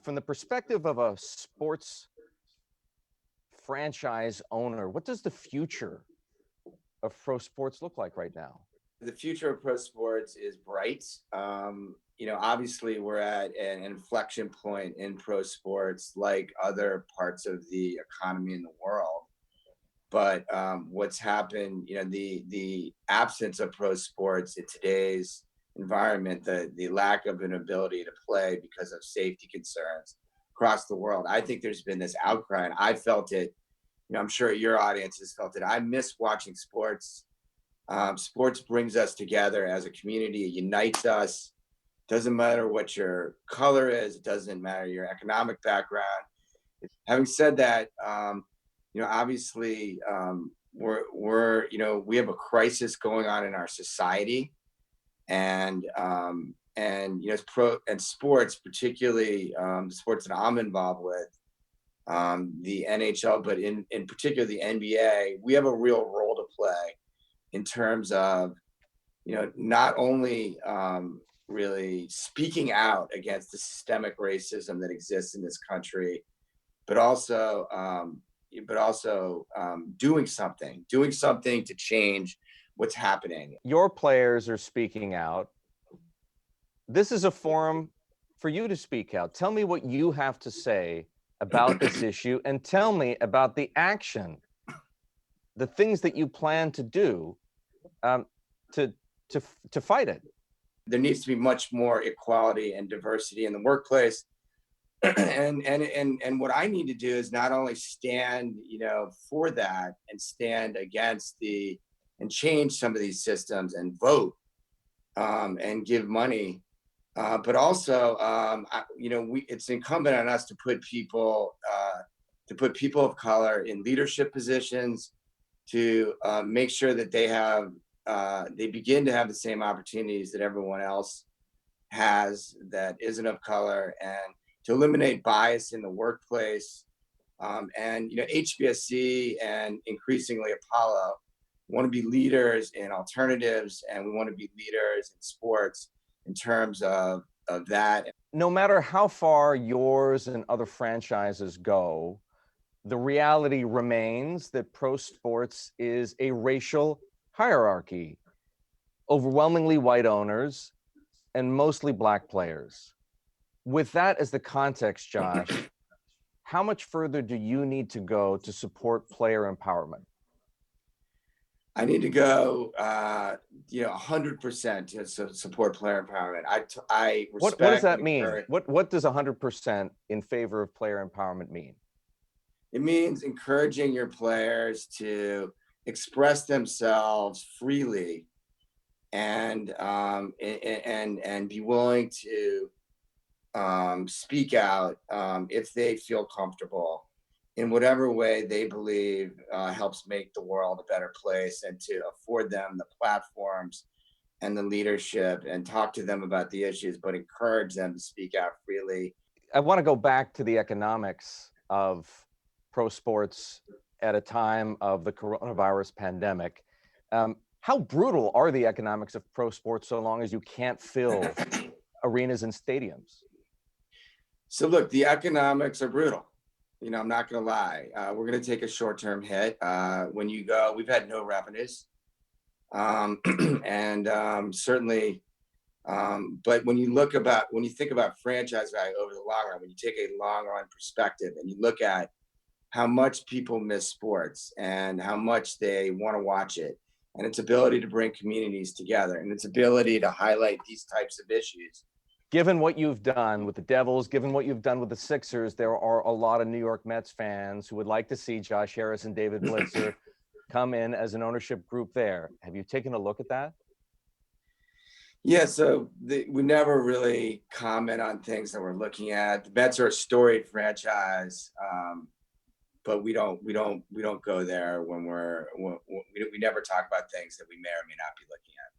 From the perspective of a sports franchise owner, what does the future of pro sports look like right now? The future of pro sports is bright. Obviously, we're at an inflection point in pro sports, like other parts of the economy in the world. But what's happened, the absence of pro sports in today's environment, the lack of an ability to play because of safety concerns across the world. I think there's been this outcry, and I felt it. I'm sure your audience has felt it. I miss watching sports. Sports brings us together as a community. It unites us. Doesn't matter what your color is. It doesn't matter your economic background. Having said that, obviously, we have a crisis going on in our society, and pro and sports, particularly the sports that I'm involved with, the NHL, but in particular the NBA, we have a real role to play in terms of, not only really speaking out against the systemic racism that exists in this country, but also doing something to change what's happening. Your players are speaking out. This is a forum for you to speak out. Tell me what you have to say about this issue, and tell me about the action, the things that you plan to do to fight it. There needs to be much more equality and diversity in the workplace. and what I need to do is not only stand, for that and stand against and change some of these systems and vote and give money, but also, it's incumbent on us to put people of color in leadership positions, to make sure that they begin to have the same opportunities that everyone else has that isn't of color, and to eliminate bias in the workplace. HBSC and increasingly Apollo want to be leaders in alternatives, and we want to be leaders in sports in terms of that. No matter how far yours and other franchises go, the reality remains that pro sports is a racial hierarchy, overwhelmingly white owners and mostly black players. With that as the context, Josh, how much further do you need to go to support player empowerment? I need to go, 100% to support player empowerment. I respect. What does that mean? What does 100% in favor of player empowerment mean? It means encouraging your players to express themselves freely, and be willing to speak out if they feel comfortable in whatever way they believe helps make the world a better place, and to afford them the platforms and the leadership and talk to them about the issues, but encourage them to speak out freely. I want to go back to the economics of pro sports at a time of the coronavirus pandemic. How brutal are the economics of pro sports so long as you can't fill arenas and stadiums? So look, the economics are brutal. I'm not going to lie. We're going to take a short-term hit. When you go, we've had no revenues. Certainly, but when you think about franchise value over the long run, when you take a long run perspective and you look at how much people miss sports and how much they want to watch it, and its ability to bring communities together, and its ability to highlight these types of issues. Given what you've done with the Devils, given what you've done with the Sixers, there are a lot of New York Mets fans who would like to see Josh Harris and David Blitzer come in as an ownership group there. Have you taken a look at that? Yeah, so we never really comment on things that we're looking at. The Mets are a storied franchise, but we don't go there when we never talk about things that we may or may not be looking at.